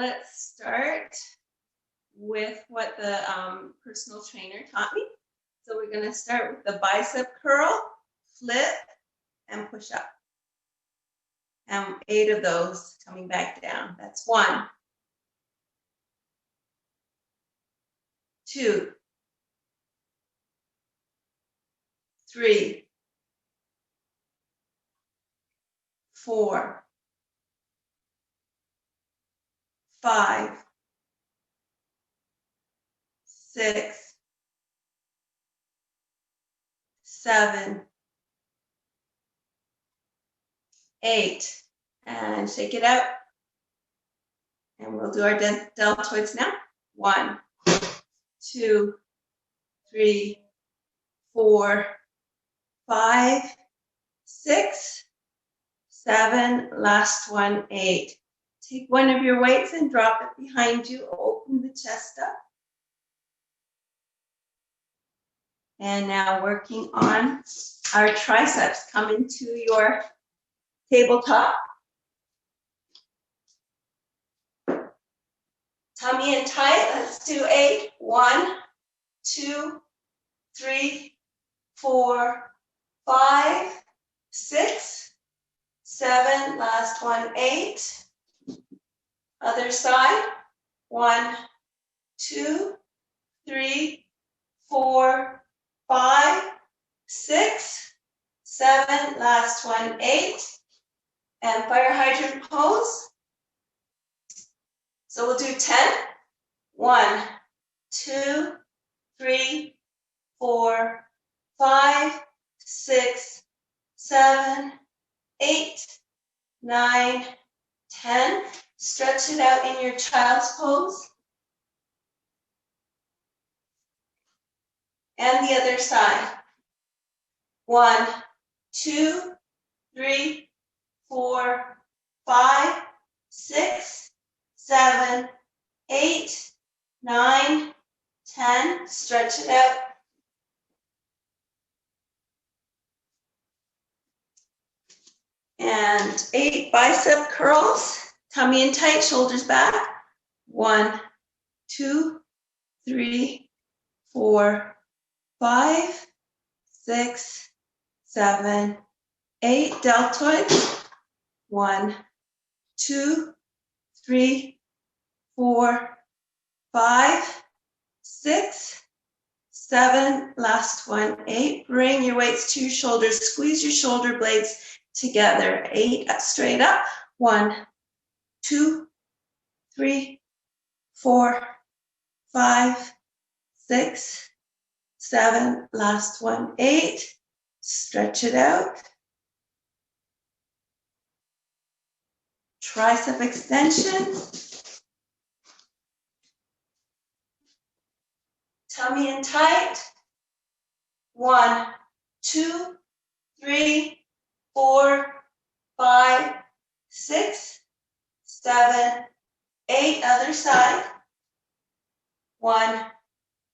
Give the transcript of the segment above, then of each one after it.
let's start with what the personal trainer taught me. So we're going to start with the bicep curl, flip, and push up. And 8 of those coming back down. That's 1, 2, 3, 4, 5, 6, 7, 8, and shake it out. And we'll do our deltoids now. 1, 2, 3, 4, 5, 6, 7, last one, 8. Take one of your weights and drop it behind you. Open the chest up. And now working on our triceps. Come into your tabletop. Tummy in tight. Let's do 8. 1, 2, 3, 4, 5, 6, 7. Last one, 8. Other side. 1, 2, 3, 4, 5, 6, 7. Last one, 8. And fire hydrant pose. So we'll do 10. 1, 2, 3, 4, 5, 6, 7, 8, 9, 10. Stretch it out in your child's pose. And the other side. 1, 2, 3, 4, 5, 6, 7, 8, 9, 10. Stretch it out. And 8 bicep curls. Tummy in tight, shoulders back. 1, 2, 3, 4, 5, 6, 7, 8. Deltoids. 1, 2, 3, 4, 5, 6, 7. Last one, 8. Bring your weights to your shoulders. Squeeze your shoulder blades together. 8 straight up. 1, 2, 3, 4, 5, 6, 7. Last one, 8. Stretch it out. Tricep extension. Tummy in tight. 1, 2, 3, 4, 5, 6, 7, 8. Other side. 1,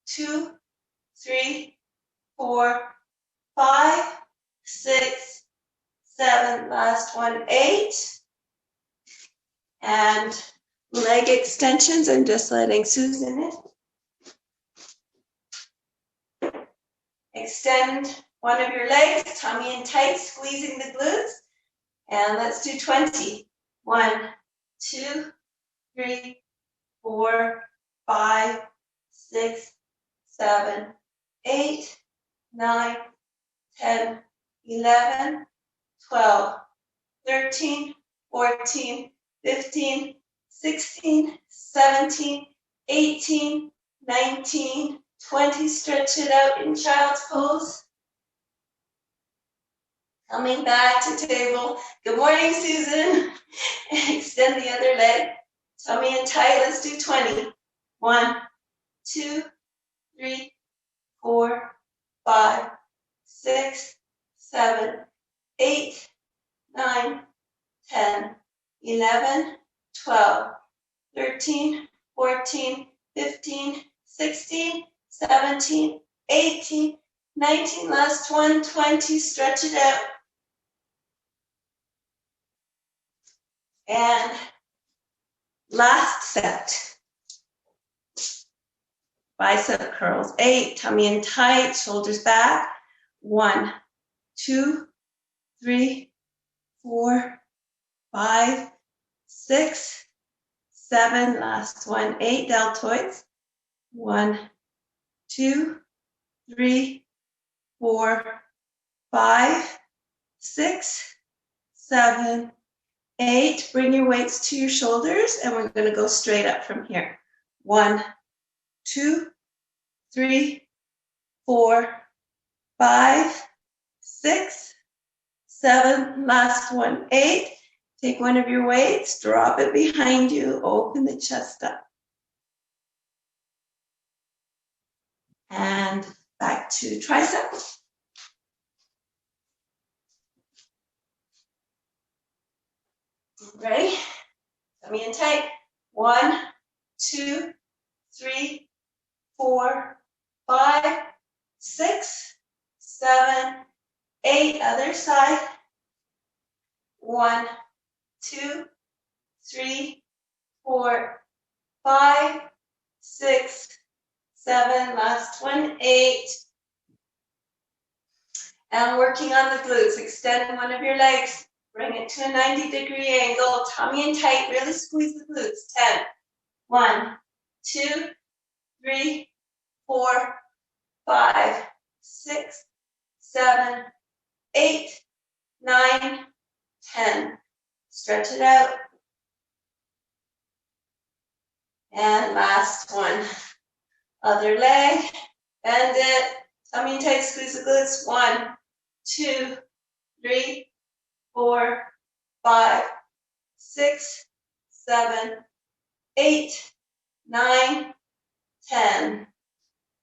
2, 3, 4, 5, 6, 7. Last one, 8. And leg extensions. I'm just letting Susan in. Extend one of your legs, tummy in tight, squeezing the glutes. And let's do 20. 1, 2, 3, 4, 5, 6, 7, 8, 9, 10, 11, 12, 13, 14, 15, 16, 17, 18, 19, 20. Stretch it out in child's pose. Coming back to table. Good morning, Susan. Extend the other leg. Tummy in tight. Let's do 20. 1, 2, 3, 4, 5, 6, 7, 8, 9, 10, 11, 12, 13, 14, 15, 16, 17, 18, 19. Last one, 20. Stretch it out. And Last set. Bicep curls. 8, tummy in tight, shoulders back. 1, 2, 3, 4, 5, 6, 7. Last one. 8 deltoids. 1, 2, 3, 4, 5, 6, 7, 8. Bring your weights to your shoulders, and we're going to go straight up from here. 1, 2, 3, 4, 5, 6, 7. Last one. 8. Take one of your weights, drop it behind you, open the chest up. And back to tricep. Ready? Tummy in tight. 1, 2, 3, 4, 5, 6, 7, 8. Other side. 1, 2, 3, 4, 5, 6, 7. Last one. 8. And working on the glutes. Extend one of your legs. Bring it to a 90-degree angle. Tummy in tight. Really squeeze the glutes. 10. 1, 2, 3, 4, 5, 6, 7, 8, 9, 10. Stretch it out. And last one. Other leg. Bend it. Tummy in tight. Squeeze the glutes. 1, 2, 3, 4, 5, 6, 7, 8, 9, 10.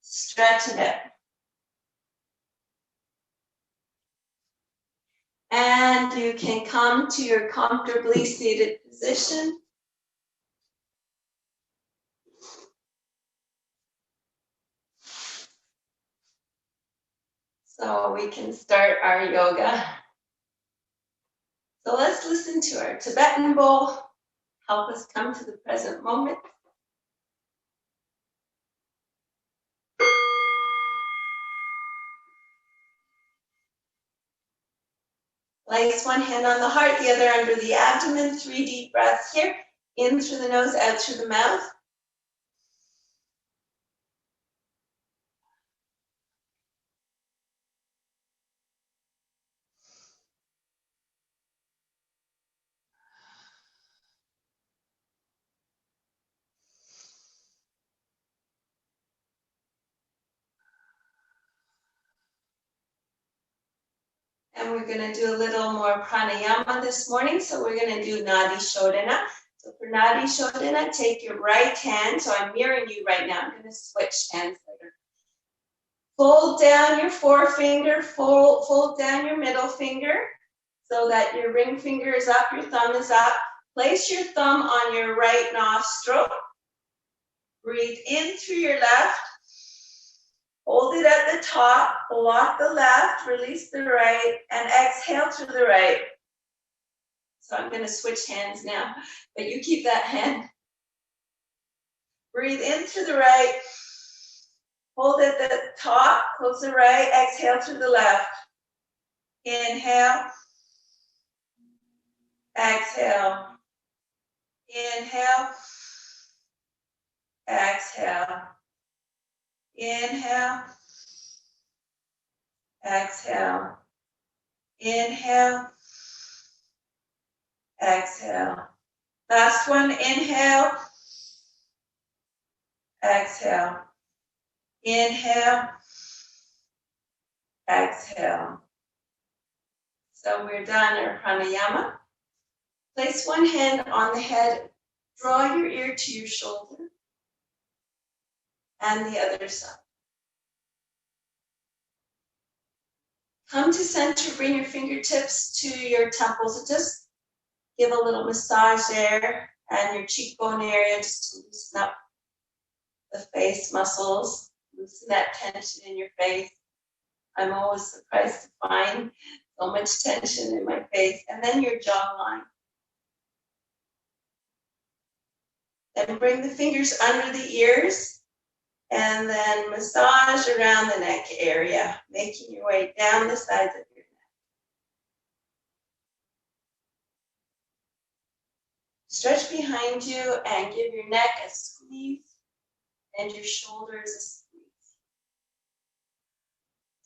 Stretch it out. And you can come to your comfortably seated position. So we can start our yoga. So let's listen to our Tibetan bowl. Help us come to the present moment. Place one hand on the heart, the other under the abdomen. 3 deep breaths here. In through the nose, out through the mouth. And we're going to do a little more pranayama this morning. So we're going to do nadi shodhana. So for nadi shodhana, take your right hand. So I'm mirroring you right now. I'm going to switch hands later. Fold down your forefinger, fold down your middle finger so that your ring finger is up, your thumb is up. Place your thumb on your right nostril. Breathe in through your left. Hold it at the top, block the left, release the right, and exhale through the right. So I'm going to switch hands now, but you keep that hand. Breathe in through the right, hold it at the top, close the right, exhale through the left. Inhale, exhale, inhale, exhale. Inhale, exhale, inhale, exhale. Last one, inhale, exhale, inhale, exhale. So we're done our pranayama. Place one hand on the head, draw your ear to your shoulder. And the other side. Come to center, bring your fingertips to your temples. Just give a little massage there and your cheekbone area just to loosen up the face muscles, loosen that tension in your face. I'm always surprised to find so much tension in my face. And then your jawline. Then bring the fingers under the ears and then massage around the neck area, making your way down the sides of your neck. Stretch behind you and give your neck a squeeze and your shoulders a squeeze.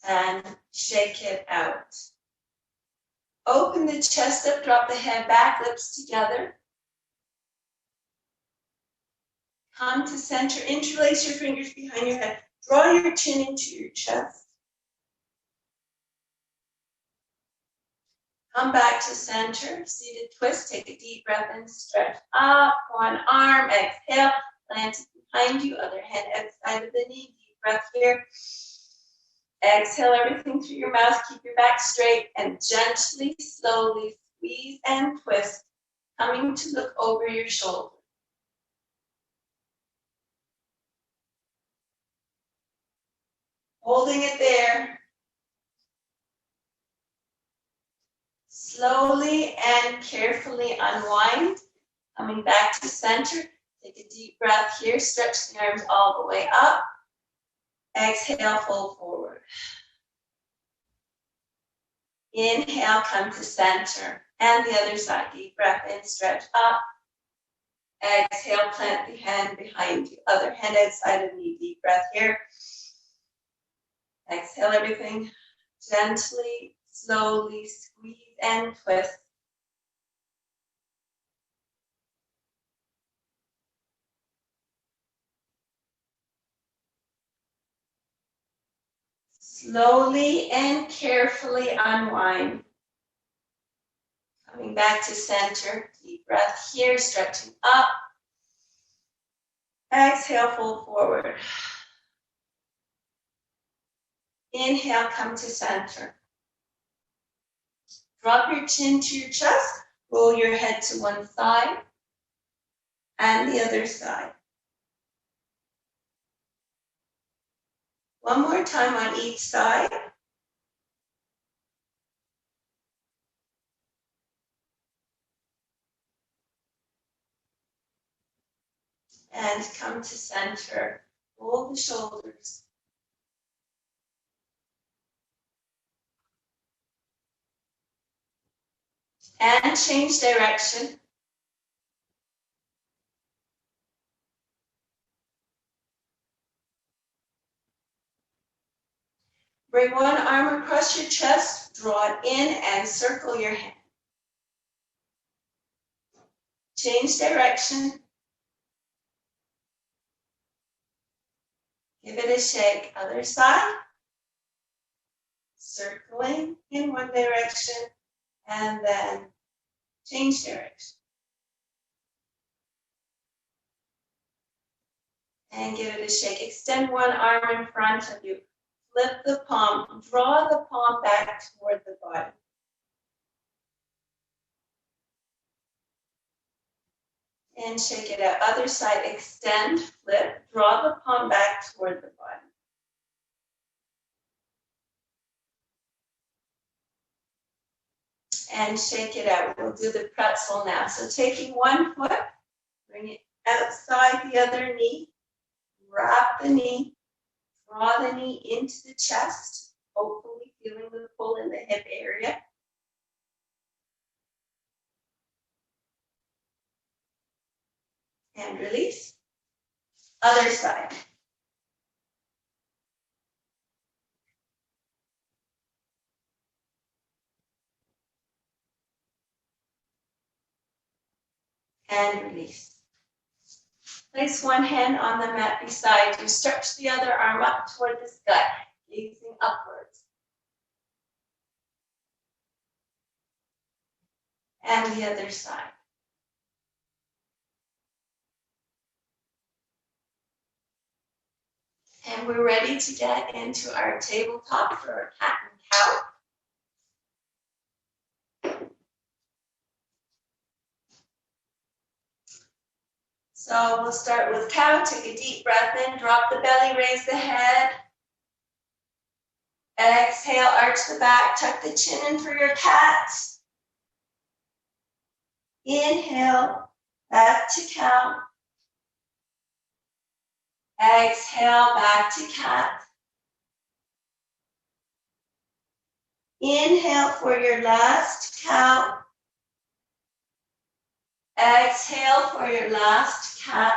And shake it out. Open the chest up, drop the head back, lips together. Come to center, interlace your fingers behind your head. Draw your chin into your chest. Come back to center, seated twist. Take a deep breath in, stretch up. One arm, exhale, plant it behind you. Other hand outside of the knee. Deep breath here. Exhale everything through your mouth. Keep your back straight and gently, slowly squeeze and twist, coming to look over your shoulder. Holding it there. Slowly and carefully unwind. Coming back to center. Take a deep breath here. Stretch the arms all the way up. Exhale, fold forward. Inhale, come to center. And the other side. Deep breath in, stretch up. Exhale, plant the hand behind you. Other hand outside of knee. Deep breath here. Exhale everything. Gently, slowly squeeze and twist. Slowly and carefully unwind. Coming back to center. Deep breath here, stretching up. Exhale, fold forward. Inhale, come to center. Drop your chin to your chest. Roll your head to one side and the other side. One more time on each side. And come to center. Roll the shoulders. And change direction. Bring one arm across your chest, draw it in and circle your hand. Change direction. Give it a shake. Other side. Circling in one direction and then change direction. And give it a shake. Extend one arm in front of you. Flip the palm. Draw the palm back toward the body. And shake it out. Other side, extend, flip, draw the palm back toward the body. And shake it out. We'll do the pretzel now. So taking one foot, bring it outside the other knee, wrap the knee, draw the knee into the chest, hopefully feeling the pull in the hip area. And release. Other side. And release. Place one hand on the mat beside you. Stretch the other arm up toward the sky, gazing upwards. And the other side. And we're ready to get into our tabletop for our cat and cow. So we'll start with cow. Take a deep breath in, drop the belly, raise the head. Exhale, arch the back, tuck the chin in for your cat. Inhale, back to cow. Exhale, back to cat. Inhale for your last cow. Exhale for your last cat.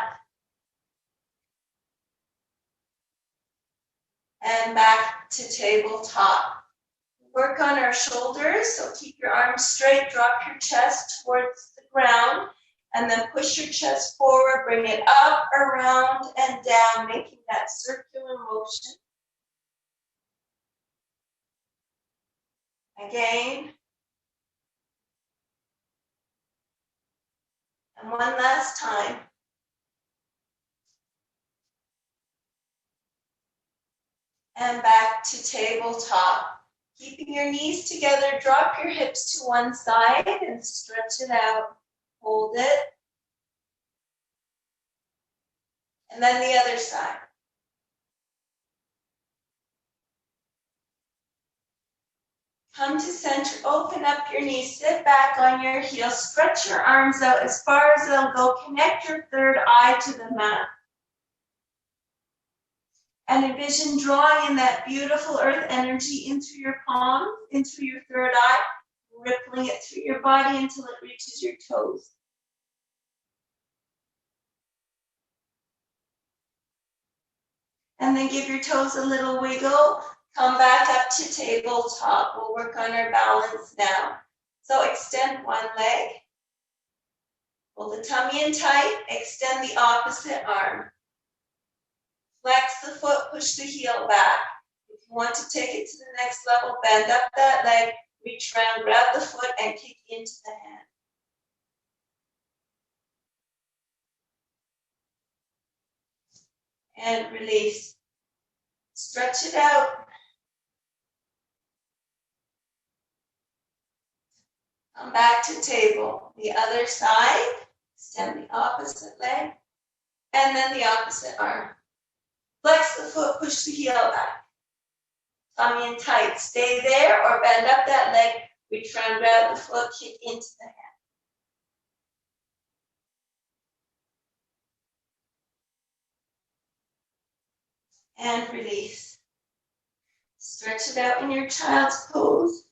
And back to tabletop. Work on our shoulders, so keep your arms straight, drop your chest towards the ground, and then push your chest forward, bring it up, around, and down, making that circular motion. Again. And one last time. And back to tabletop. Keeping your knees together, drop your hips to one side and stretch it out. Hold it. And then the other side. Come to center, open up your knees, sit back on your heels, stretch your arms out as far as they'll go, connect your third eye to the mat. And envision drawing in that beautiful earth energy into your palm, into your third eye, rippling it through your body until it reaches your toes. And then give your toes a little wiggle. Come back up to tabletop. We'll work on our balance now. So extend one leg. Hold the tummy in tight. Extend the opposite arm. Flex the foot, push the heel back. If you want to take it to the next level, bend up that leg, reach around, grab the foot, and kick into the hand. And release. Stretch it out. Come back to table. The other side. Extend the opposite leg. And then the opposite arm. Flex the foot, push the heel back. Tummy in tight. Stay there or bend up that leg. Reach around, grab the foot, kick into the hand. And release. Stretch it out in your child's pose.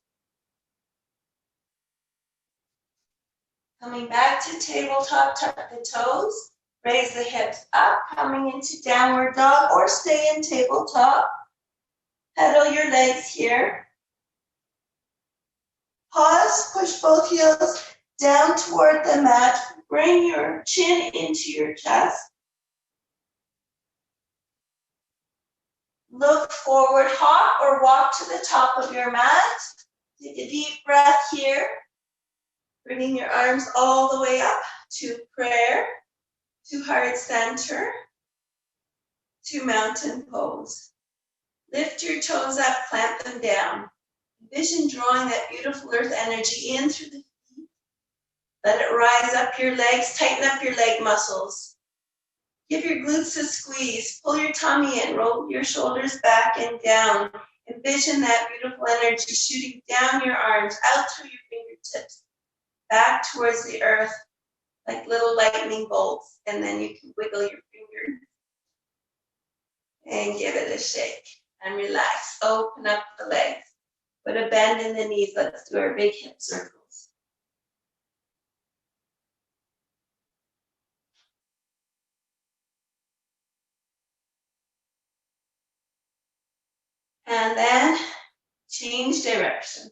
Coming back to tabletop, tuck the toes. Raise the hips up, coming into downward dog or stay in tabletop. Pedal your legs here. Pause, push both heels down toward the mat. Bring your chin into your chest. Look forward, hop or walk to the top of your mat. Take a deep breath here. Bringing your arms all the way up to prayer, to heart center, to mountain pose. Lift your toes up, clamp them down. Envision drawing that beautiful earth energy in through the feet. Let it rise up your legs, tighten up your leg muscles. Give your glutes a squeeze, pull your tummy in, roll your shoulders back and down. Envision that beautiful energy shooting down your arms, out through your fingertips, back towards the earth like little lightning bolts, and then you can wiggle your fingers and give it a shake and relax. Open up the legs. Put a bend in the knees. Let's do our big hip circles. And then change direction.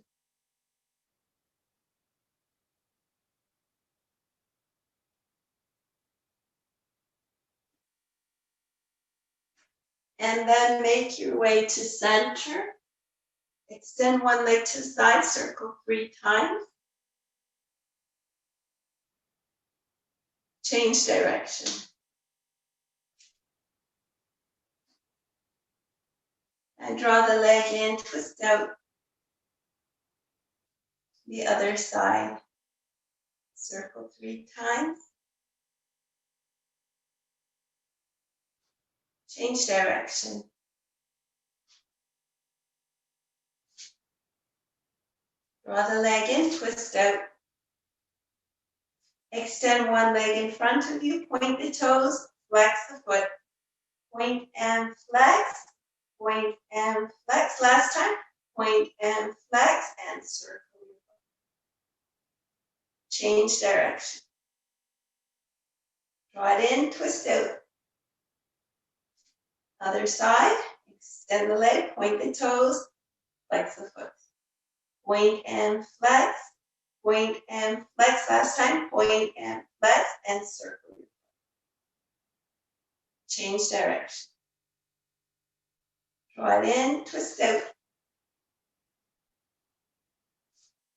And then make your way to center. Extend one leg to the side, circle 3 times. Change direction. And draw the leg in, twist out the other side. Circle 3 times. Change direction. Draw the leg in, twist out. Extend one leg in front of you, point the toes, flex the foot, point change direction. Draw it in, twist out. Other side, extend the leg, point the toes, flex the foot. Point and flex, point and flex. Last time, point and flex, and circle. Change direction. Draw it in, twist out.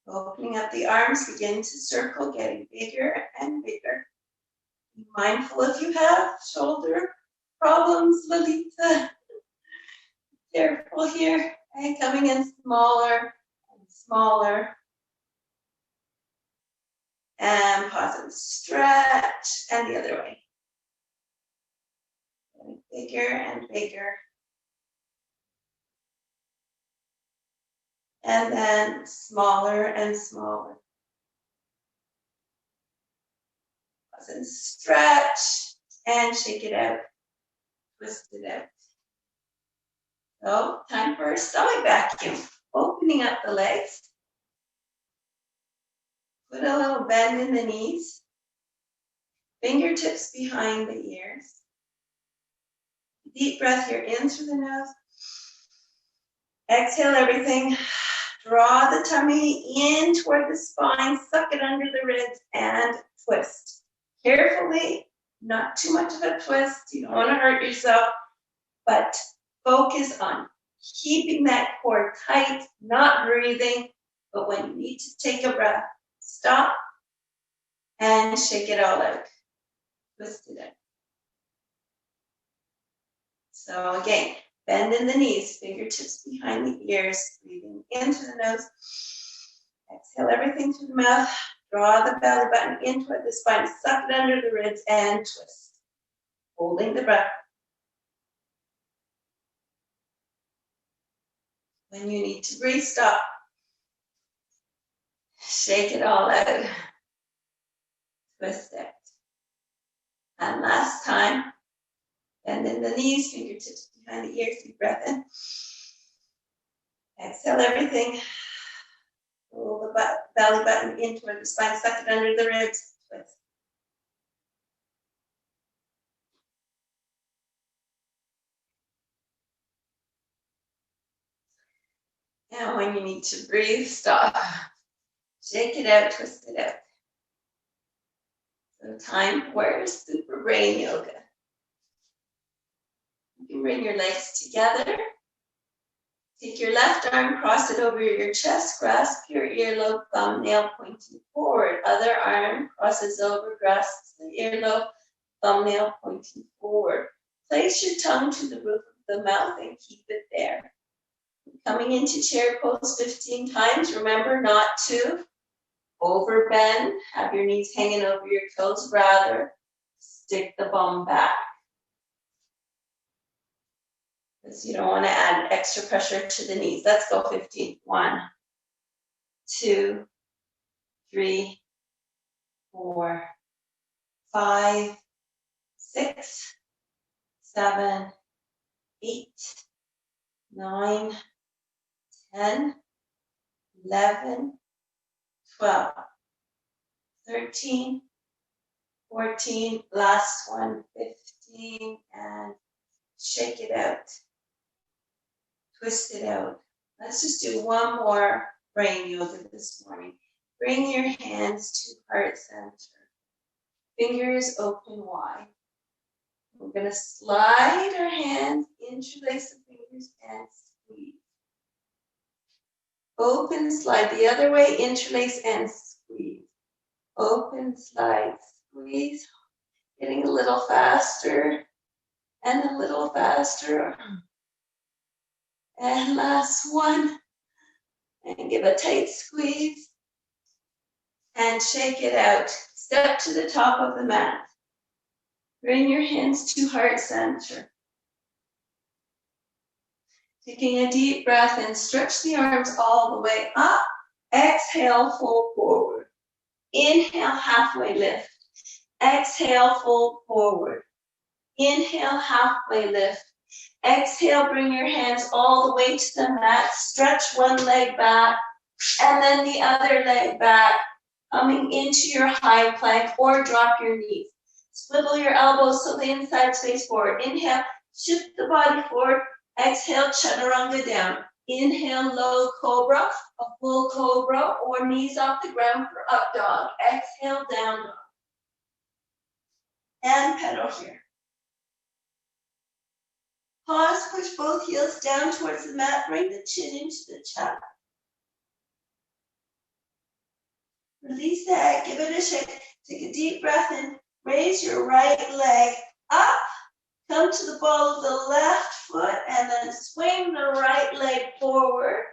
Opening up the arms, begin to circle, getting bigger and bigger. Be mindful if you have shoulder problems, Lalita. Careful here. And coming in smaller and smaller. And pause and stretch, and the other way. Getting bigger and bigger. And then smaller and smaller. Pause and stretch, and shake it out. Twist it out. So, time for a stomach vacuum. Opening up the legs. Put a little bend in the knees. Fingertips behind the ears. Deep breath here in through the nose. Exhale everything. Draw the tummy in toward the spine. Suck it under the ribs and twist. Carefully, not too much of a twist. You don't want to hurt yourself, but focus on keeping that core tight, not breathing, but when you need to take a breath, stop and shake it all out. Twist it out. So again, bend in the knees, fingertips behind the ears, breathing into the nose. Exhale everything through the mouth. Draw the belly button in toward the spine, suck it under the ribs and twist. Holding the breath. When you need to breathe, stop. Shake it all out. Twist it. And last time, bend in the knees, fingertips behind the ears, deep breath in. Exhale everything. Pull the belly button in toward the spine, suck it under the ribs, twist. Now when you need to breathe, stop. Shake it out, twist it out. So time for superbrain yoga. You can bring your legs together. Take your left arm, cross it over your chest, grasp your earlobe, thumbnail pointing forward. Other arm crosses over, grasps the earlobe, thumbnail pointing forward. Place your tongue to the roof of the mouth and keep it there. Coming into chair pose 15 times. Remember not to overbend, have your knees hanging over your toes, rather stick the bum back. Because you don't want to add extra pressure to the knees. Let's go 15. 1, 2, 3, 4, 5, 6, 7, 8, 9, 10, 11, 12, 13, 14, last one, 15, and shake it out. Twist it out. Let's just do one more brain yoga this morning. Bring your hands to heart center. Fingers open wide. We're going to slide our hands, interlace the fingers, and squeeze. Open, slide the other way, interlace and squeeze. Open, slide, squeeze. Getting a little faster and a little faster. And last one. And give a tight squeeze. And shake it out. Step to the top of the mat. Bring your hands to heart center. Taking a deep breath and stretch the arms all the way up. Exhale, fold forward. Inhale, halfway lift. Exhale, fold forward. Inhale, halfway lift. Exhale, bring your hands all the way to the mat. Stretch one leg back and then the other leg back. Coming into your high plank or drop your knees. Swivel your elbows so the inside face forward. Inhale, shift the body forward. Exhale, chaturanga down. Inhale, low cobra, a full cobra, or knees off the ground for up dog. Exhale, down dog. And pedal here. Pause, push both heels down towards the mat. Bring the chin into the chest. Release the head, give it a shake. Take a deep breath in. Raise your right leg up. Come to the ball of the left foot and then swing the right leg forward.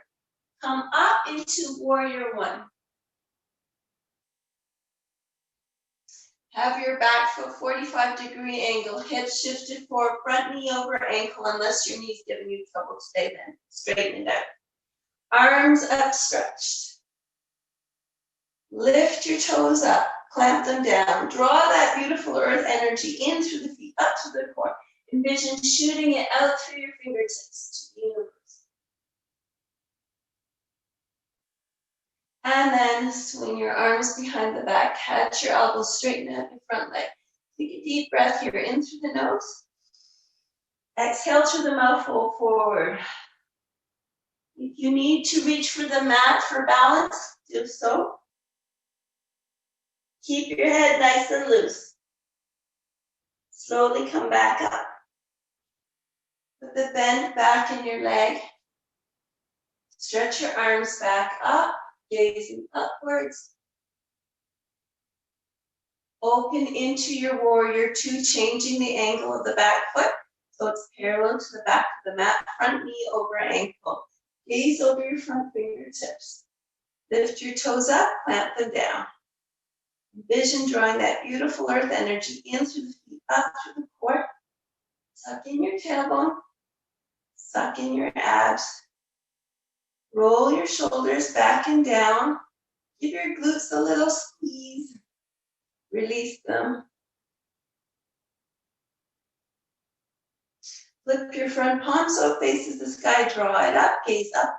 Come up into warrior one. Have your back foot 45-degree angle, hips shifted forward, front knee over ankle, unless your knee's giving you trouble. Stay then. Straighten it out. Arms upstretched. Lift your toes up, clamp them down. Draw that beautiful earth energy in through the feet, up to the core. Envision shooting it out through your fingertips to the universe. And then swing your arms behind the back, catch your elbows, straighten out your front leg. Take a deep breath here, in through the nose. Exhale through the mouth, fold forward. If you need to reach for the mat for balance, do so. Keep your head nice and loose. Slowly come back up. Put the bend back in your leg. Stretch your arms back up, gazing upwards. Open into your warrior two, changing the angle of the back foot so it's parallel to the back of the mat, front knee over ankle. Gaze over your front fingertips. Lift your toes up, clamp them down. Envision drawing that beautiful earth energy in through the feet, up through the core. Suck in your tailbone. Suck in your abs. Roll your shoulders back and down. Give your glutes a little squeeze. Release them. Flip your front palm so it faces the sky. Draw it up, gaze upwards.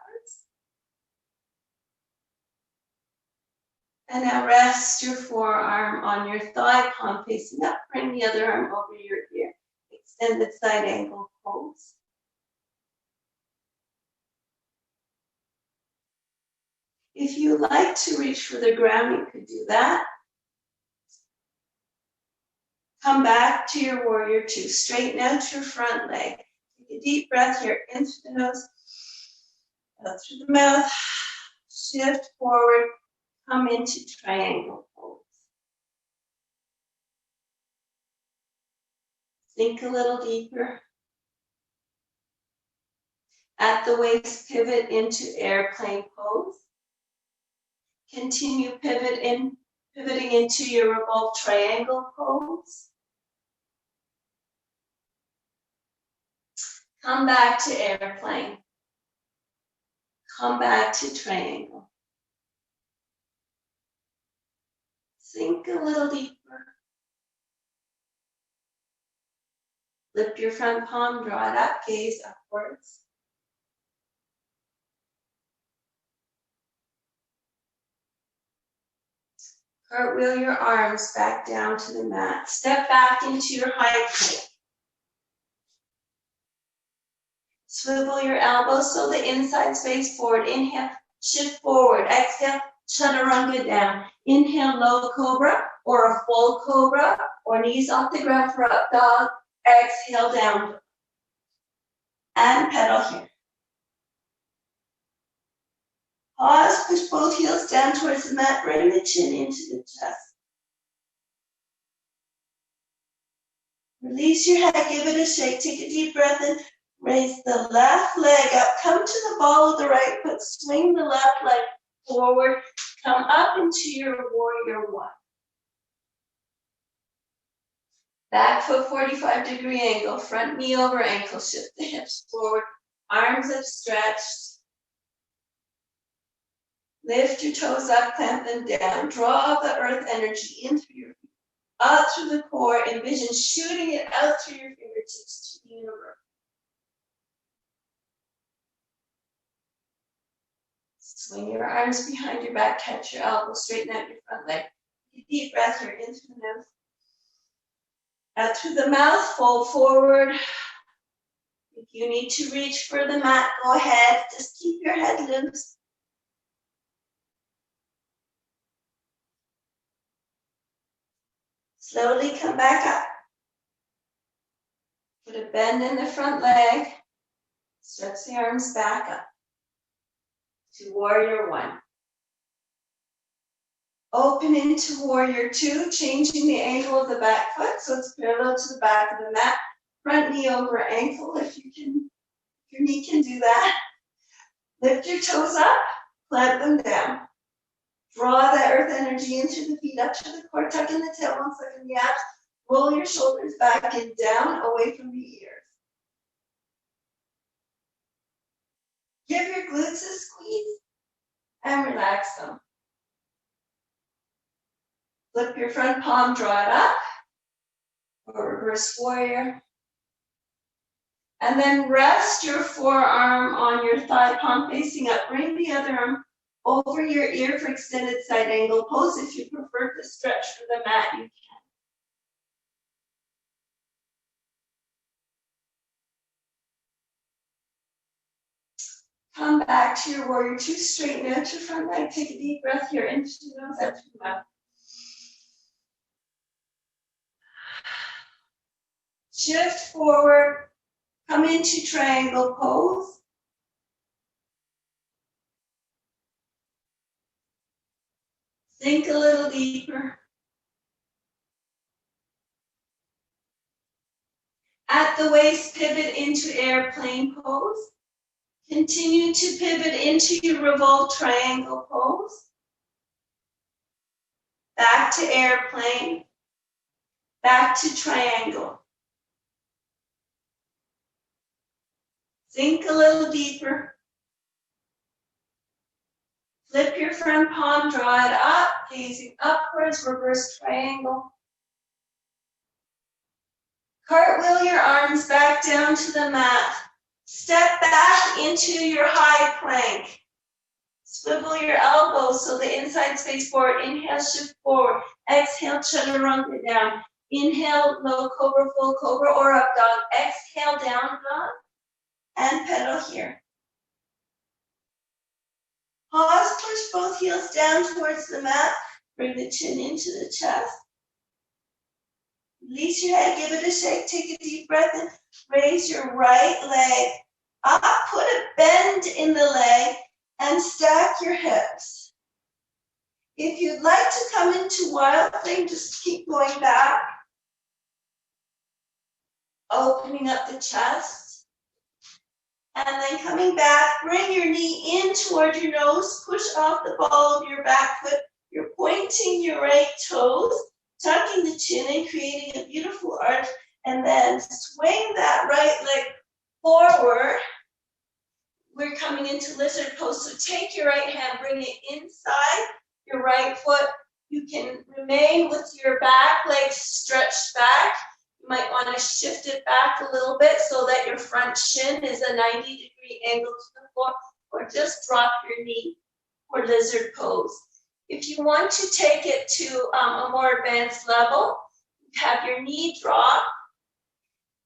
And now rest your forearm on your thigh, palm facing up. Bring the other arm over your ear. Extended side angle pose. If you like to reach for the ground, you could do that. Come back to your warrior two. Straighten out your front leg. Take a deep breath here, in through the nose, out through the mouth. Shift forward. Come into triangle pose. Sink a little deeper. At the waist, pivot into airplane pose. Continue pivoting into your revolved triangle pose. Come back to airplane. Come back to triangle. Sink a little deeper. Lift your front palm, draw it up, gaze upwards. Cartwheel your arms back down to the mat. Step back into your high plank. Swivel your elbows so the insides face forward. Inhale, shift forward. Exhale, chaturanga down. Inhale, low cobra or a full cobra or knees off the ground for up dog. Exhale, down. And pedal here. Pause, push both heels down towards the mat. Bring the chin into the chest. Release your head, give it a shake. Take a deep breath in. Raise the left leg up. Come to the ball of the right foot. Swing the left leg forward. Come up into your warrior one. Back foot 45-degree angle. Front knee over ankle. Shift the hips forward. Arms upstretched. Lift your toes up, clamp them down. Draw the earth energy in through your feet, up through the core. Envision shooting it out through your fingertips to the universe. Swing your arms behind your back, catch your elbows, straighten out your front leg. Take a deep breath here, in through the nose. Out through the mouth, fold forward. If you need to reach for the mat, go ahead. Just keep your head loose. Slowly come back up. Put a bend in the front leg. Stretch the arms back up to warrior one. Open into warrior two, changing the angle of the back foot so it's parallel to the back of the mat. Front knee over ankle if your knee can do that. Lift your toes up, plant them down. Draw that earth energy in through the feet up to the core, tuck in the tailbone, suck in the abs. Roll your shoulders back and down, away from the ears. Give your glutes a squeeze and relax them. Flip your front palm, draw it up, or reverse warrior. And then rest your forearm on your thigh palm facing up. Bring the other arm over your ear for extended side angle pose. If you prefer to stretch for the mat, you can. Come back to your warrior two, straighten out your front leg. Take a deep breath here, into the nose, out through the mouth. Shift forward, come into triangle pose. Sink a little deeper. At the waist, pivot into airplane pose. Continue to pivot into your revolve triangle pose. Back to airplane. Back to triangle. Sink a little deeper. Flip your front palm, draw it up, gazing upwards, reverse triangle. Cartwheel your arms back down to the mat. Step back into your high plank. Swivel your elbows so the insides face forward. Inhale, shift forward. Exhale, chaturanga down. Inhale, low cobra, full cobra, or up dog. Exhale, down dog. And pedal here. Pause, push both heels down towards the mat. Bring the chin into the chest. Release your head, give it a shake, take a deep breath in. Raise your right leg up, put a bend in the leg, and stack your hips. If you'd like to come into wild thing, just keep going back. Opening up the chest. And then coming back, bring your knee in toward your nose, push off the ball of your back foot. You're pointing your right toes, tucking the chin and creating a beautiful arch, and then swing that right leg forward. We're coming into lizard pose, so take your right hand, bring it inside your right foot. You can remain with your back leg stretched back. You might want to shift it back a little bit so that your front shin is a 90-degree angle to the floor, or just drop your knee for lizard pose. If you want to take it to a more advanced level, you have your knee drop,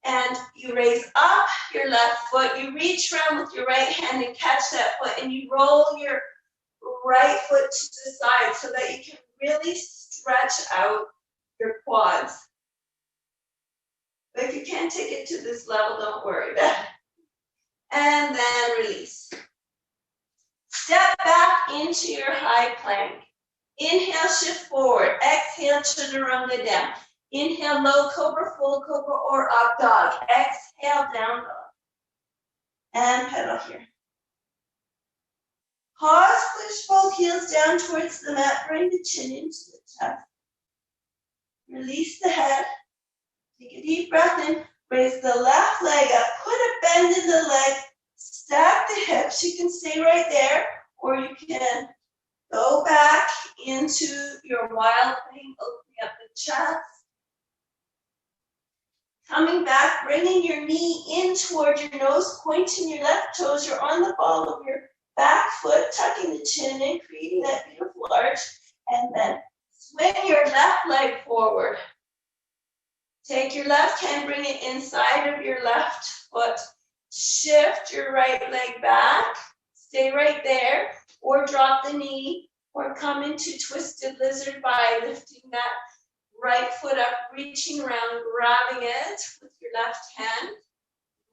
and you raise up your left foot. You reach around with your right hand and catch that foot, and you roll your right foot to the side so that you can really stretch out your quads. But if you can't take it to this level, don't worry about it. And then release. Step back into your high plank. Inhale, shift forward. Exhale, chaturanga down. Inhale, low cobra, full cobra, or up dog. Exhale, down dog. And pedal here. Pause, push both heels down towards the mat. Bring the chin into the chest. Release the head. Take a deep breath in. Raise the left leg up. Put a bend in the leg. Stack the hips. You can stay right there, or you can go back into your wild thing, opening up the chest. Coming back, bringing your knee in toward your nose, pointing your left toes. You're on the ball of your back foot, tucking the chin in, creating that beautiful arch, and then swing your left leg forward. Take your left hand, bring it inside of your left foot. Shift your right leg back. Stay right there, or drop the knee, or come into twisted lizard by lifting that right foot up, reaching around, grabbing it with your left hand,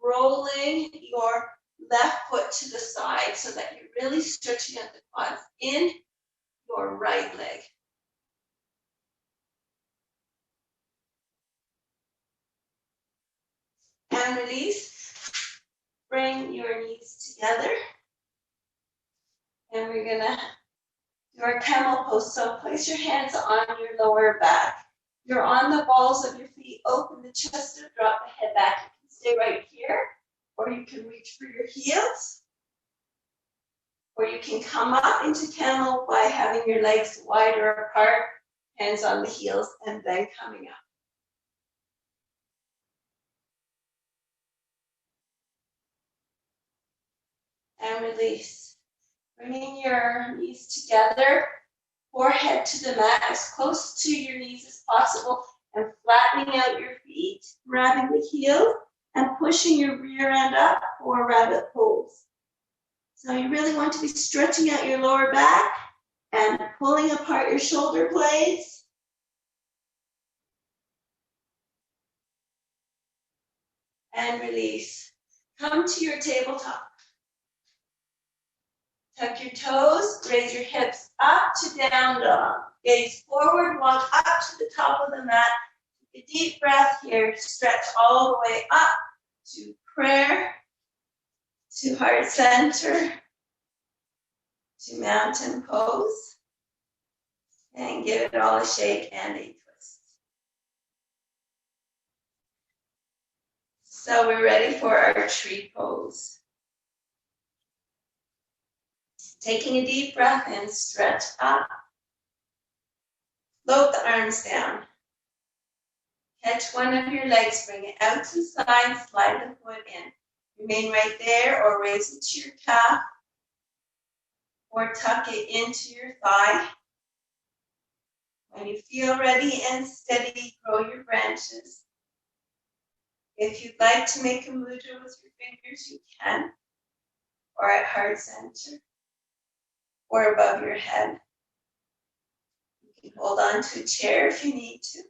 rolling your left foot to the side so that you're really stretching out the quads in your right leg. And release. Bring your knees together. And we're going to do our camel pose. So place your hands on your lower back. You're on the balls of your feet. Open the chest up, drop the head back. You can stay right here, or you can reach for your heels. Or you can come up into camel by having your legs wider apart, hands on the heels, and then coming up. And release. Bringing your knees together, forehead to the mat, as close to your knees as possible, and flattening out your feet, grabbing the heel, and pushing your rear end up for rabbit pose. So you really want to be stretching out your lower back and pulling apart your shoulder blades. And release. Come to your tabletop. Tuck your toes, raise your hips up to down dog. Gaze forward, walk up to the top of the mat. Take a deep breath here. Stretch all the way up to prayer, to heart center, to mountain pose. And give it all a shake and a twist. So we're ready for our tree pose. Taking a deep breath in, stretch up. Float the arms down. Catch one of your legs, bring it out to the side, slide the foot in. Remain right there, or raise it to your calf, or tuck it into your thigh. When you feel ready and steady, grow your branches. If you'd like to make a mudra with your fingers, you can, or at heart center, or above your head. You can hold on to a chair if you need to.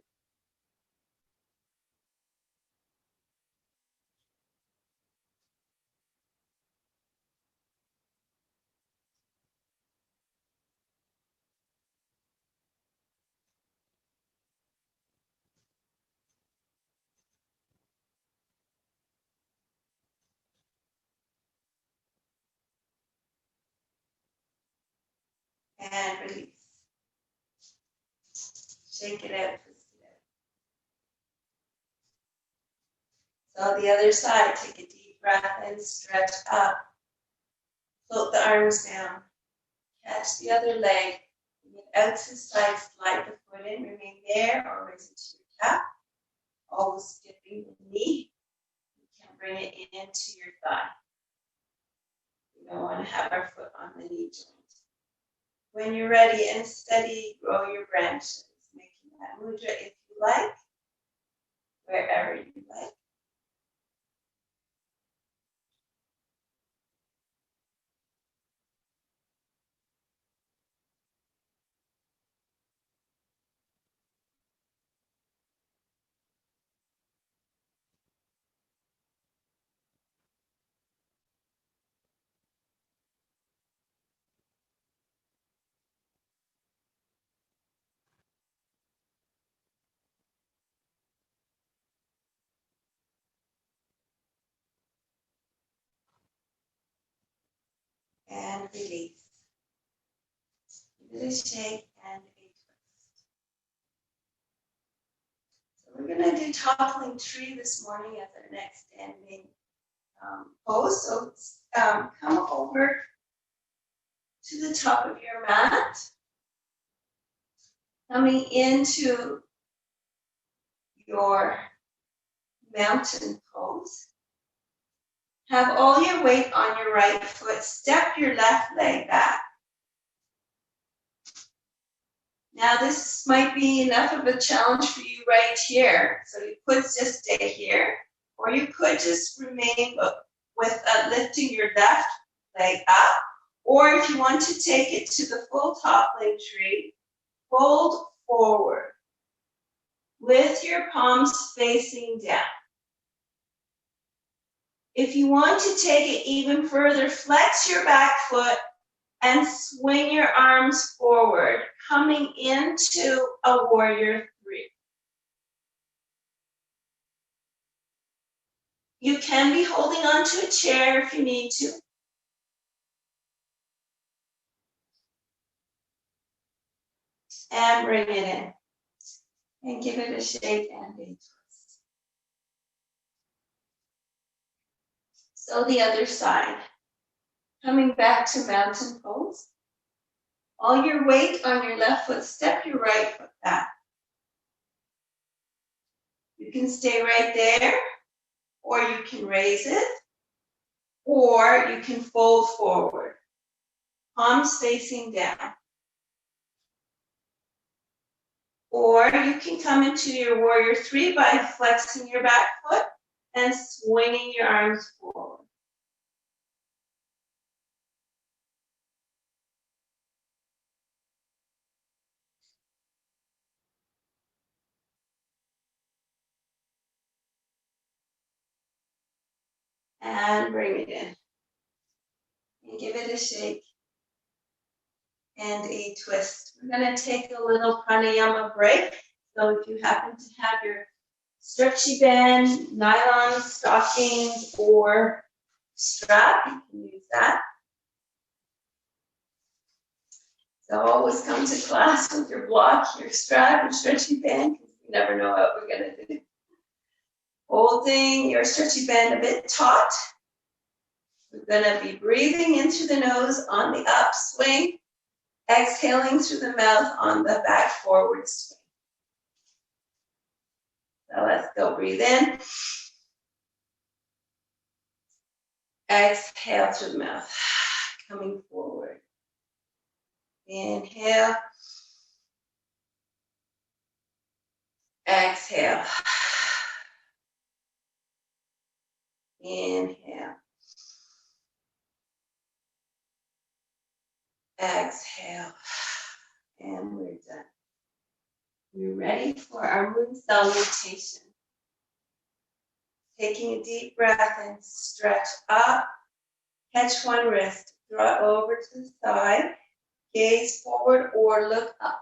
And release. Shake it out, twist it out. So the other side, take a deep breath in, stretch up. Float the arms down. Catch the other leg. Bring it out to the side, slide the foot in, remain there, or raise it to your calf. Always dipping the knee. You can bring it into your thigh. We don't want to have our foot on the knee joint. When you're ready and steady, grow your branches, making that mudra if you like, wherever you like. And release. Give it a shake and a twist. So we're going to do toppling tree this morning as our next standing pose. So come over to the top of your mat, coming into your mountain pose. Have all your weight on your right foot. Step your left leg back. Now this might be enough of a challenge for you right here. So you could just stay here, or you could just remain with lifting your left leg up. Or if you want to take it to the full top leg tree, fold forward with your palms facing down. If you want to take it even further, flex your back foot and swing your arms forward, coming into a warrior three. You can be holding onto a chair if you need to. And bring it in. And give it a shake and a twist. So the other side. Coming back to mountain pose. All your weight on your left foot, step your right foot back. You can stay right there, or you can raise it, or you can fold forward. Palms facing down. Or you can come into your warrior three by flexing your back foot and swinging your arms forward. And bring it in. And give it a shake and a twist. We're going to take a little pranayama break. So if you happen to have your stretchy band, nylon stockings, or strap, you can use that. So always come to class with your block, your strap, and stretchy band, because you never know what we're going to do. Holding your stretchy band a bit taut. We're going to be breathing in through the nose on the upswing, exhaling through the mouth on the back forward swing. So let's go. Breathe in. Exhale through the mouth, coming forward. Inhale. Exhale. Inhale. Exhale. And we're done. We're ready for our moon salutation. Taking a deep breath and stretch up. Catch one wrist. Draw it over to the side. Gaze forward or look up.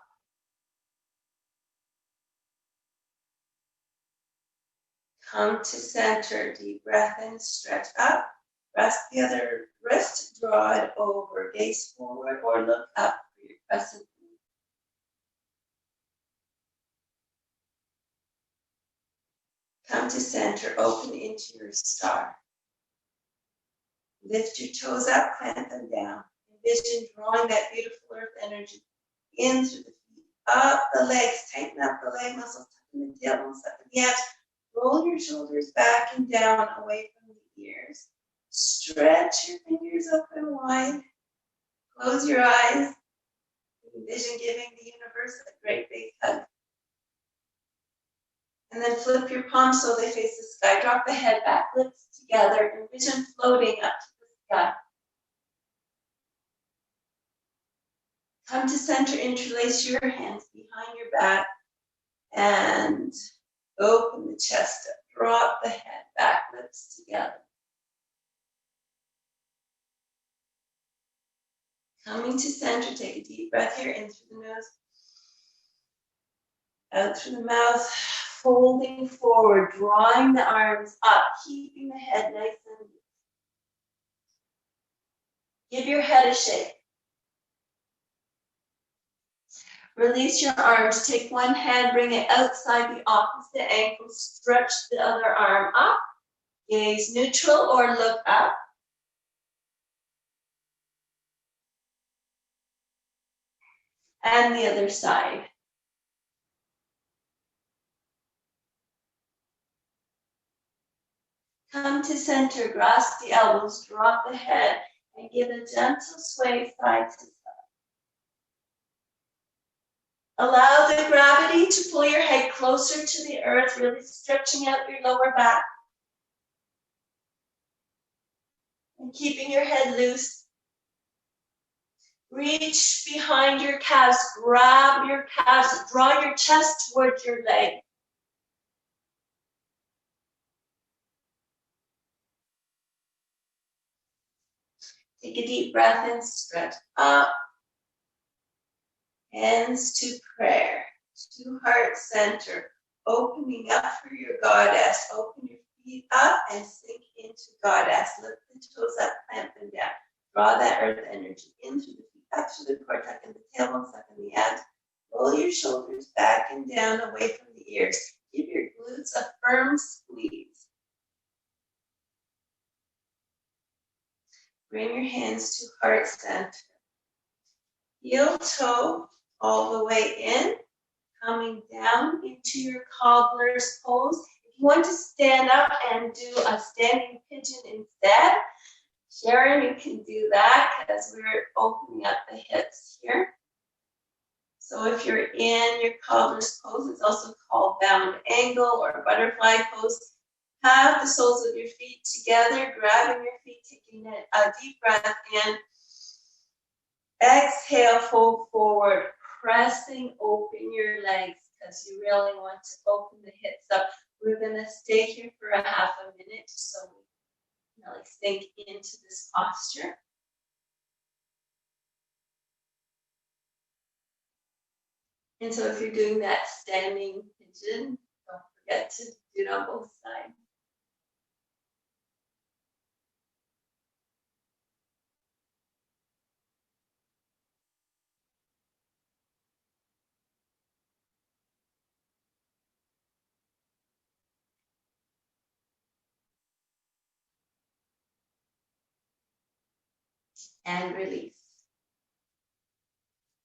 Come to center. Deep breath in. Stretch up. Rest the other wrist. Draw it over. Gaze forward or look up for your crescent moon. Come to center, open into your star. Lift your toes up, plant them down. Envision drawing that beautiful earth energy in through the feet, up the legs, tighten up the leg muscles, tucking the tailbones, up in the abs. Roll your shoulders back and down away from the ears. Stretch your fingers open wide. Close your eyes. Envision giving the universe a great big hug. And then flip your palms so they face the sky. Drop the head back, lips together. Envision floating up to the sky. Come to center, interlace your hands behind your back and open the chest up. Drop the head back, lips together. Coming to center, take a deep breath here, in through the nose, out through the mouth. Folding forward, drawing the arms up, keeping the head nice and loose. Give your head a shake. Release your arms. Take one hand, bring it outside the opposite ankle. Stretch the other arm up. Gaze neutral or look up. And the other side. Come to center, grasp the elbows, drop the head, and give a gentle sway side to side. Allow the gravity to pull your head closer to the earth, really stretching out your lower back. And keeping your head loose. Reach behind your calves, grab your calves, draw your chest towards your leg. Take a deep breath in, stretch up. Hands to prayer, to heart center, opening up for your goddess. Open your feet up and sink into goddess. Lift the toes up, plant them down. Draw that earth energy in through the feet, up through the core, tuck in the tailbone, suck in the abs. Roll your shoulders back and down away from the ears. Give your glutes a firm squeeze. Bring your hands to heart center. Heel toe all the way in, coming down into your cobbler's pose. If you want to stand up and do a standing pigeon instead, Sharon, you can do that because we're opening up the hips here. So if you're in your cobbler's pose, it's also called bound angle or butterfly pose. Have the soles of your feet together, grabbing your feet, taking a deep breath in. Exhale, fold forward, pressing open your legs because you really want to open the hips up. We're going to stay here for a half a minute just so we really sink into this posture. And so if you're doing that standing pigeon, don't forget to do it on both sides. And release.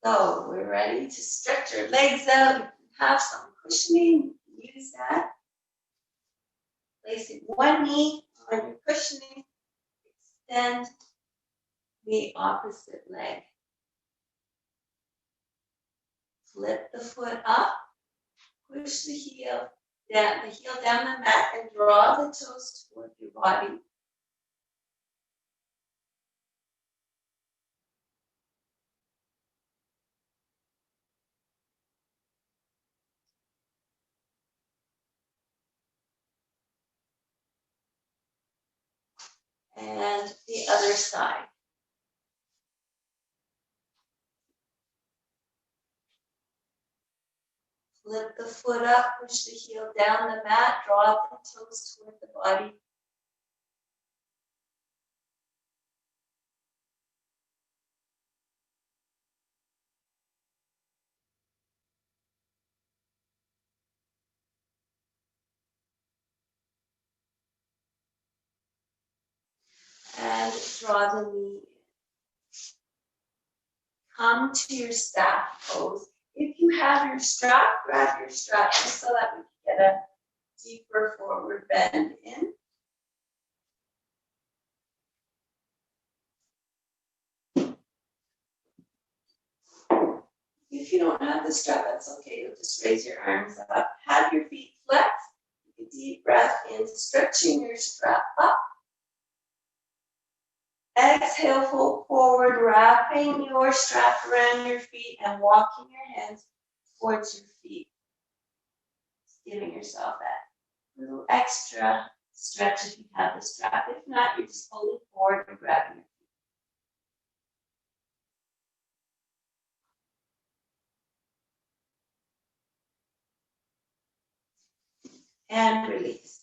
So we're ready to stretch our legs out. You can have some cushioning, use that. Placing one knee on your cushioning, extend the opposite leg. Flip the foot up, push the heel down the mat and draw the toes toward your body. And the other side. Flip the foot up, push the heel down the mat, draw the toes toward the body. And draw the knee in. Come to your staff pose. If you have your strap, grab your strap just so that we can get a deeper forward bend in. If you don't have the strap, that's okay. You'll just raise your arms up. Have your feet flexed. Take a deep breath in, stretching your strap up. Exhale, fold forward, wrapping your strap around your feet and walking your hands towards your feet. Just giving yourself that little extra stretch if you have the strap. If not, you're just folding forward and grabbing your feet. And release.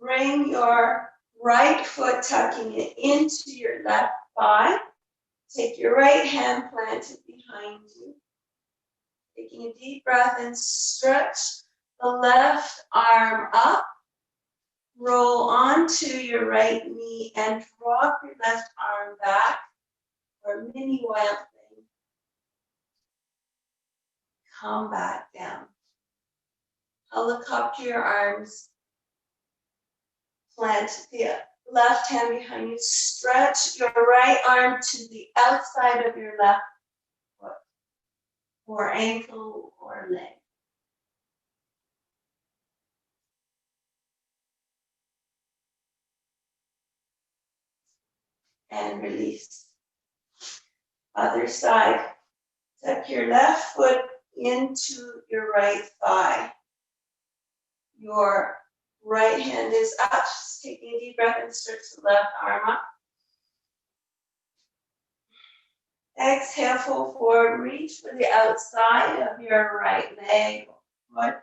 Bring your right foot, tucking it into your left thigh. Take your right hand planted behind you. Taking a deep breath and stretch the left arm up. Roll onto your right knee and drop your left arm back for a mini wild thing. Come back down. Helicopter your arms Plant the left hand behind you. Stretch your right arm to the outside of your left foot or ankle or leg. And release. Other side. Tuck your left foot into your right thigh. Your right hand is up. Just taking a deep breath and stretch the left arm up. Exhale, fold forward. Reach for the outside of your right leg or foot.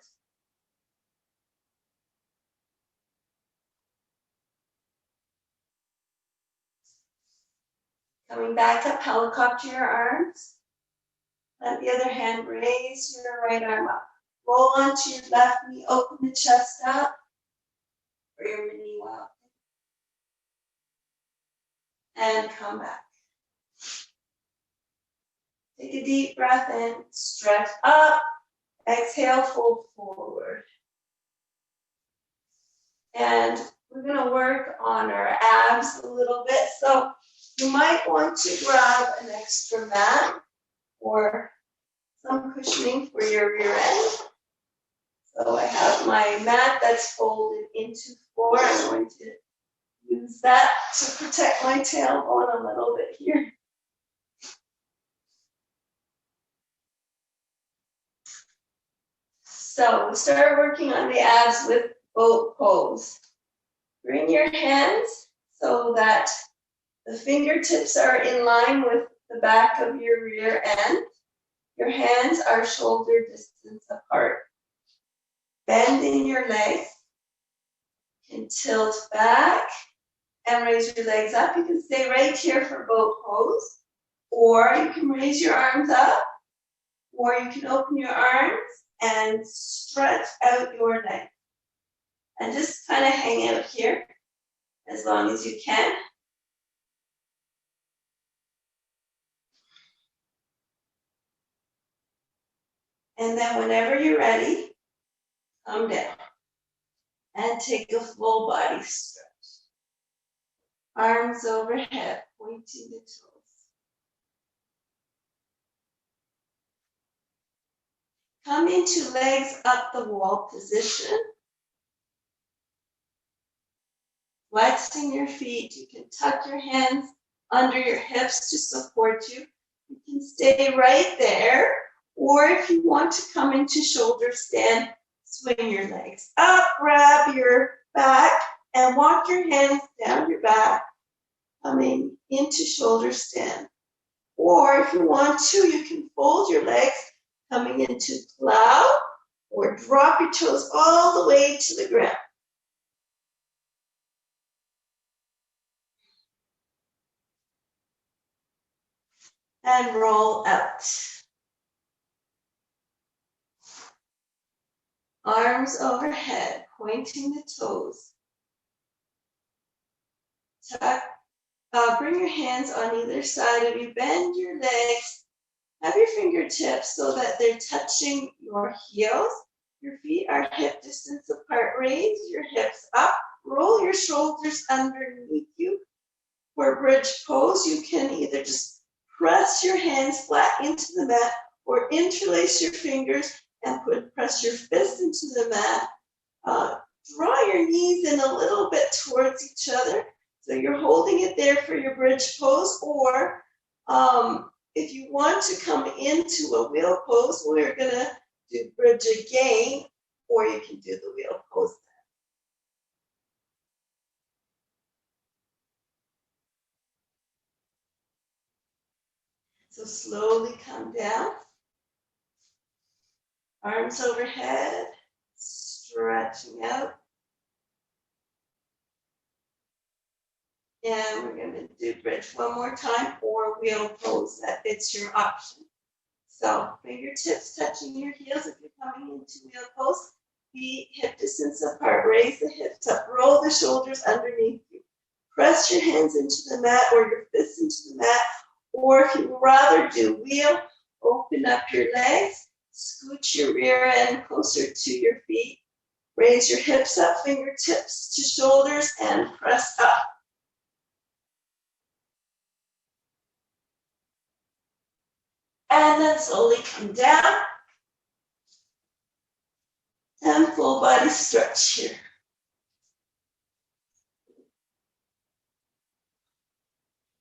Coming back up, helicopter your arms. Let the other hand raise your right arm up. Roll onto your left knee, open the chest up for your mini wild. And come back. Take a deep breath in, stretch up. Exhale, fold forward. And we're going to work on our abs a little bit. So you might want to grab an extra mat or some cushioning for your rear end. So I have my mat that's folded into 4. I'm going to use that to protect my tailbone a little bit here. So we'll start working on the abs with boat pose. Bring your hands so that the fingertips are in line with the back of your rear end. Your hands are shoulder distance apart. Bend in your legs. You can tilt back and raise your legs up. You can stay right here for boat pose. Or you can raise your arms up. Or you can open your arms and stretch out your legs. And just kind of hang out here as long as you can. And then whenever you're ready, come down and take a full body stretch. Arms overhead, pointing the toes. Come into legs up the wall position. Flexing your feet. You can tuck your hands under your hips to support you. You can stay right there. Or if you want to come into shoulder stand, swing your legs up, grab your back, and walk your hands down your back, coming into shoulder stand. Or if you want to, you can fold your legs, coming into plow, or drop your toes all the way to the ground. And roll out. Arms overhead, pointing the toes. Tuck. Bring your hands on either side of you. Bend your legs. Have your fingertips so that they're touching your heels. Your feet are hip distance apart. Raise your hips up. Roll your shoulders underneath you. For bridge pose, you can either just press your hands flat into the mat or interlace your fingers and press your fists into the mat. Draw your knees in a little bit towards each other. So you're holding it there for your bridge pose, or if you want to come into a wheel pose, we're going to do bridge again, or you can do the wheel pose. So slowly come down. Arms overhead, stretching out. And we're going to do bridge one more time, or wheel pose. It's your option. So fingertips touching your heels if you're coming into wheel pose. Feet hip distance apart. Raise the hips up. Roll the shoulders underneath you. Press your hands into the mat or your fists into the mat. Or if you'd rather do wheel, open up your legs. Scooch your rear end closer to your feet. Raise your hips up, fingertips to shoulders, and press up. And then slowly come down. And full body stretch here.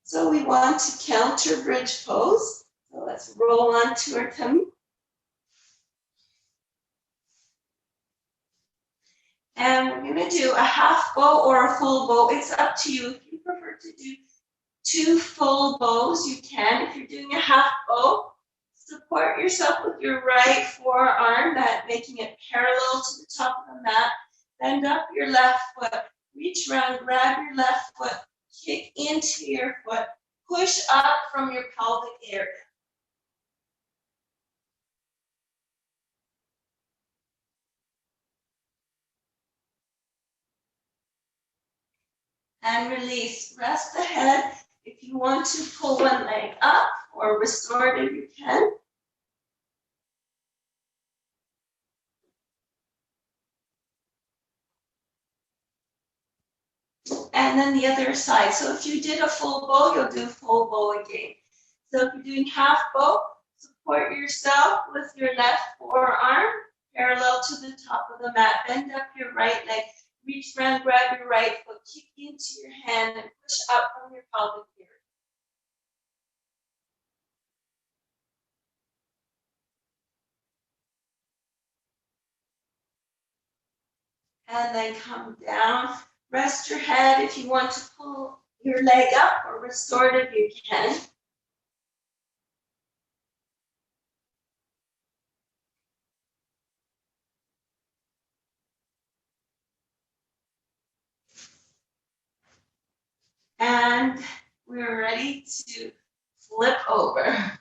So we want to counter bridge pose. So let's roll onto our tummy. And we're going to do a half bow or a full bow. It's up to you. If you prefer to do 2 full bows, you can. If you're doing a half bow, support yourself with your right forearm, that making it parallel to the top of the mat. Bend up your left foot. Reach around, grab your left foot, kick into your foot, push up from your pelvic area. And release. Rest the head. If you want to pull one leg up or restorative, you can. And then the other side. So if you did a full bow, you'll do full bow again. So if you're doing half bow, support yourself with your left forearm parallel to the top of the mat. Bend up your right leg. Reach around, grab your right foot, kick into your hand, and push up from your pelvic area. And then come down. Rest your head. If you want to pull your leg up or restorative, you can. And we're ready to flip over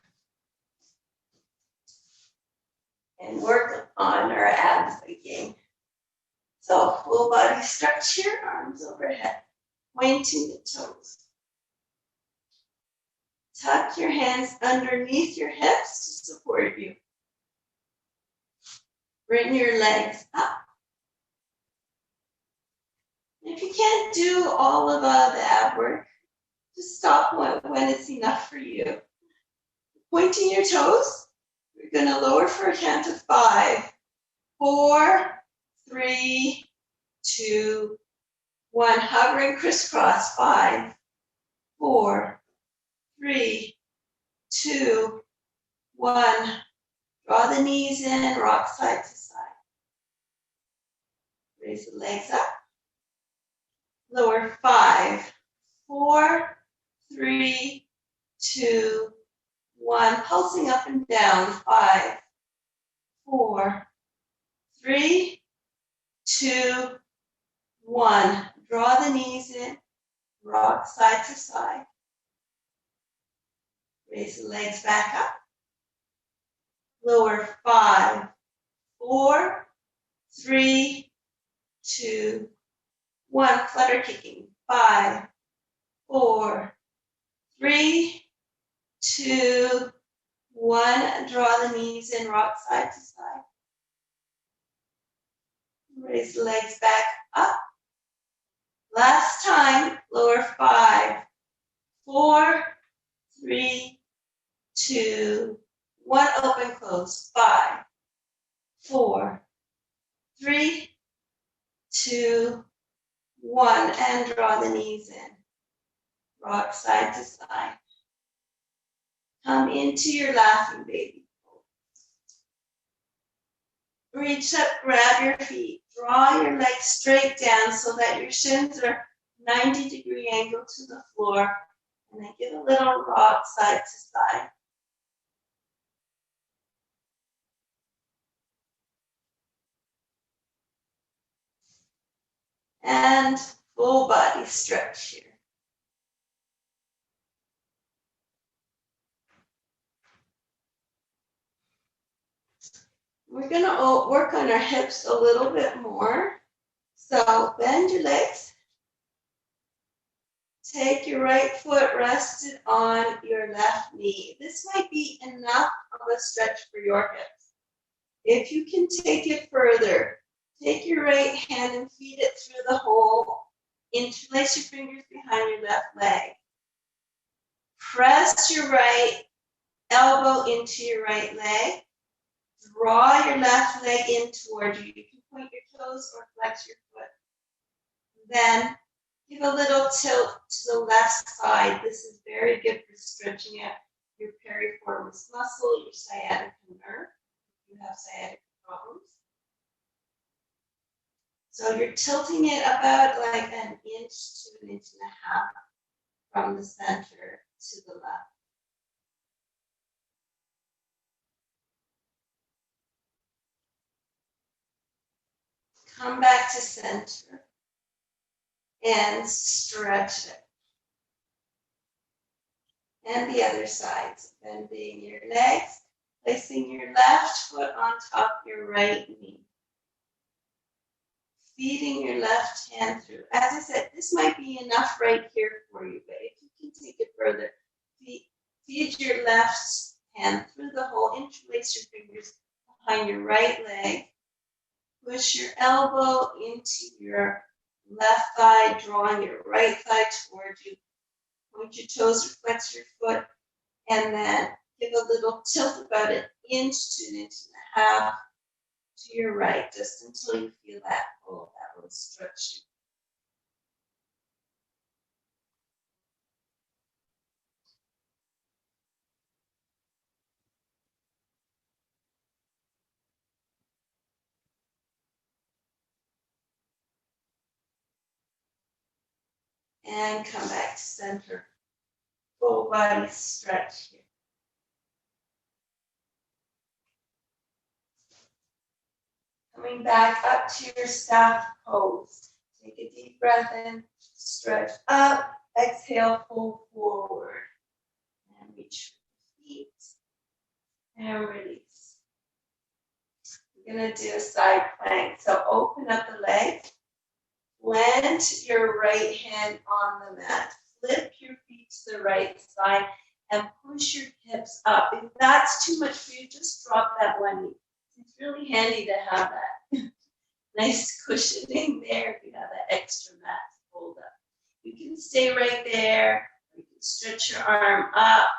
and work on our abs again. So full body stretch here, arms overhead, pointing the toes. Tuck your hands underneath your hips to support you. Bring your legs up. If you can't do all of the ab work, just stop when it's enough for you. Pointing your toes, we're going to lower for a count of 5, 4, 3, 2, 1. Hovering crisscross. 5, 4, 3, 2, 1. Draw the knees in, rock side to side. Raise the legs up. Lower. 5, 4, 3, 2, 1. Pulsing up and down. 5, 4, 3, 2, 1. Draw the knees in, rock side to side. Raise the legs back up. Lower. 5, 4, 3, 2, 1. Flutter kicking. 5, 4, 3, 2, 1. Draw the knees in, rock side to side. Raise the legs back up. Last time. Lower. 5, 4, 3, 2, 1. Open, close. 5, 4, 3, 2, 1. And draw the knees in. Rock side to side. Come into your laughing baby. Reach up, grab your feet. Draw your legs straight down so that your shins are 90-degree angle to the floor. And then give a little rock side to side. And full body stretch here. We're going to work on our hips a little bit more. So bend your legs. Take your right foot rested on your left knee. This might be enough of a stretch for your hips. If you can take it further, Take your right hand and feed it through the hole. Interlace your fingers behind your left leg. Press your right elbow into your right leg. Draw your left leg in toward you. You can point your toes or flex your foot. Then give a little tilt to the left side. This is very good for stretching out your piriformis muscle, your sciatica nerve, if you have sciatica problems. So you're tilting it about like an inch to an inch and a half from the center to the left. Come back to center and stretch it. And the other side, so bending your legs, placing your left foot on top of your right knee. Feeding your left hand through. As I said, this might be enough right here for you, but if you can take it further, feed your left hand through the hole, interlace your fingers behind your right leg, push your elbow into your left thigh, drawing your right thigh towards you. Point your toes or flex your foot, and then give a little tilt about an inch to an inch and a half to your right, just until you feel that pull, that will stretch you. And come back to center. Full body stretch here. Coming back up to your staff pose. Take a deep breath in, stretch up, exhale, pull forward. And reach for the feet. And release. We're going to do a side plank. So open up the legs. Plant your right hand on the mat. Flip your feet to the right side and push your hips up. If that's too much for you, just drop that one knee. It's really handy to have that nice cushioning there if you have that extra mat to hold up. You can stay right there. You can stretch your arm up,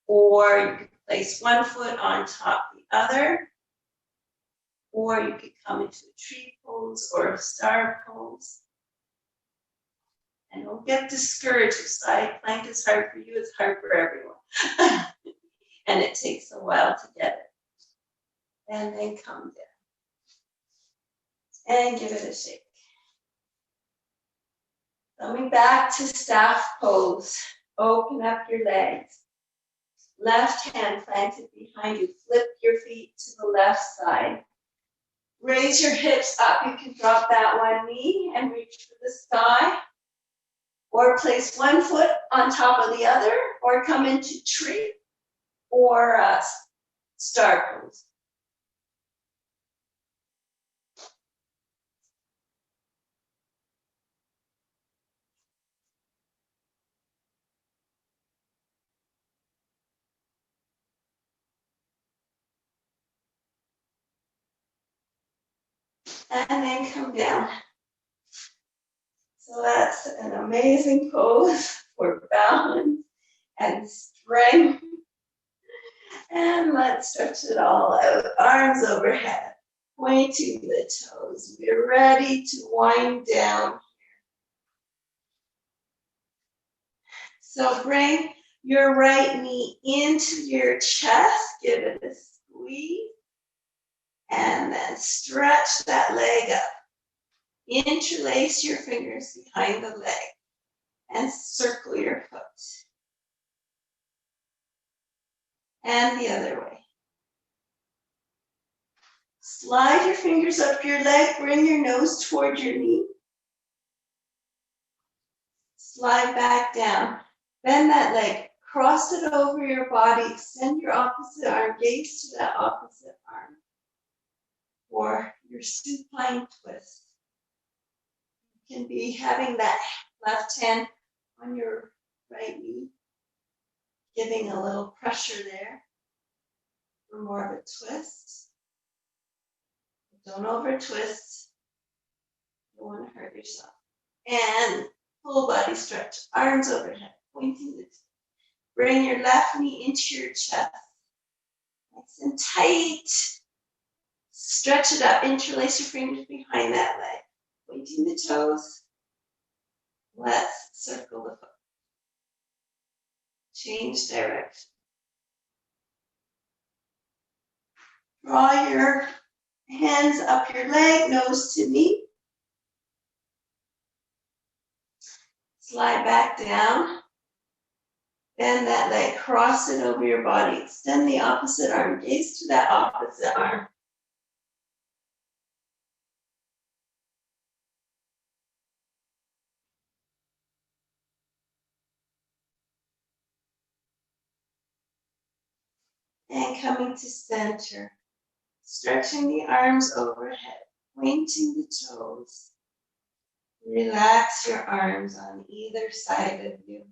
or you can place one foot on top of the other, or you could come into a tree pose or a star pose. And don't get discouraged if side plank is hard for you, it's hard for everyone. And it takes a while to get it. And then come down. And give it a shake. Coming back to staff pose. Open up your legs. Left hand planted behind you. Flip your feet to the left side. Raise your hips up. You can drop that one knee and reach for the sky. Or place one foot on top of the other. Or come into tree or star pose. And then come down. So that's an amazing pose for balance and strength. And let's stretch it all out. Arms overhead, pointing the toes. We're ready to wind down. So bring your right knee into your chest. Give it a squeeze. And then stretch that leg up. Interlace your fingers behind the leg and circle your foot. And the other way. Slide your fingers up your leg, bring your nose toward your knee. Slide back down. Bend that leg, cross it over your body, extend your opposite arm, gaze to that opposite arm. Or your supine twist. You can be having that left hand on your right knee, giving a little pressure there for more of a twist. Don't over twist. You don't want to hurt yourself. And full body stretch. Arms overhead, pointing the toes. Bring your left knee into your chest. Nice and tight. Stretch it up. Interlace your fingers behind that leg. Pointing the toes. Let's circle the foot. Change direction. Draw your hands up your leg, nose to knee. Slide back down. Bend that leg, cross it over your body. Extend the opposite arm. Gaze to that opposite arm. And coming to center. Stretching the arms overhead. Pointing the toes. Relax your arms on either side of you.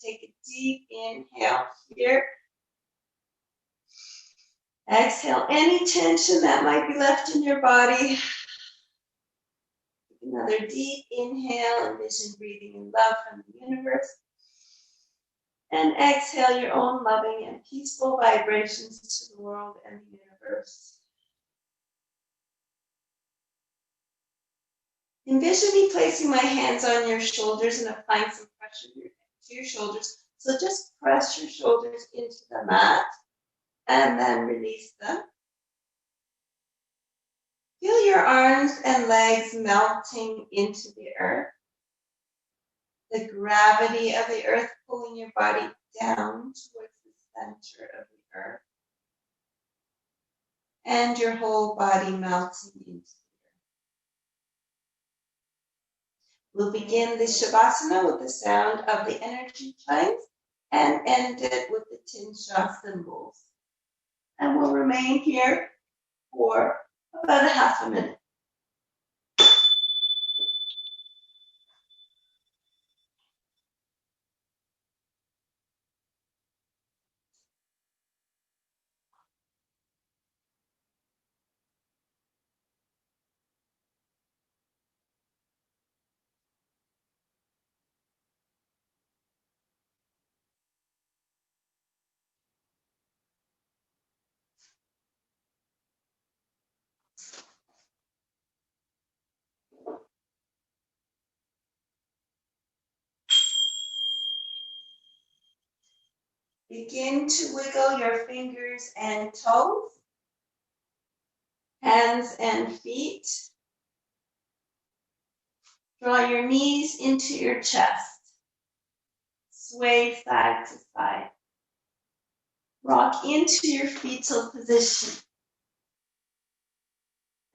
Take a deep inhale here. Exhale any tension that might be left in your body. Take another deep inhale. Envision breathing in love from the universe. And exhale your own loving and peaceful vibrations to the world and the universe. Envision me placing my hands on your shoulders and applying some pressure to your shoulders. So just press your shoulders into the mat and then release them. Feel your arms and legs melting into the earth. The gravity of the earth pulling your body down towards the center of the earth. And your whole body melting into the earth. We'll begin the Shavasana with the sound of the energy chimes and end it with the Tinsha cymbals. And we'll remain here for about a half a minute. Begin to wiggle your fingers and toes, hands and feet. Draw your knees into your chest. Sway side to side. Rock into your fetal position.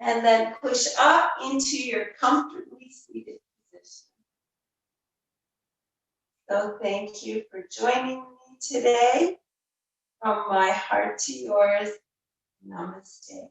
And then push up into your comfortably seated position. So thank you for joining me today. From my heart to yours, namaste.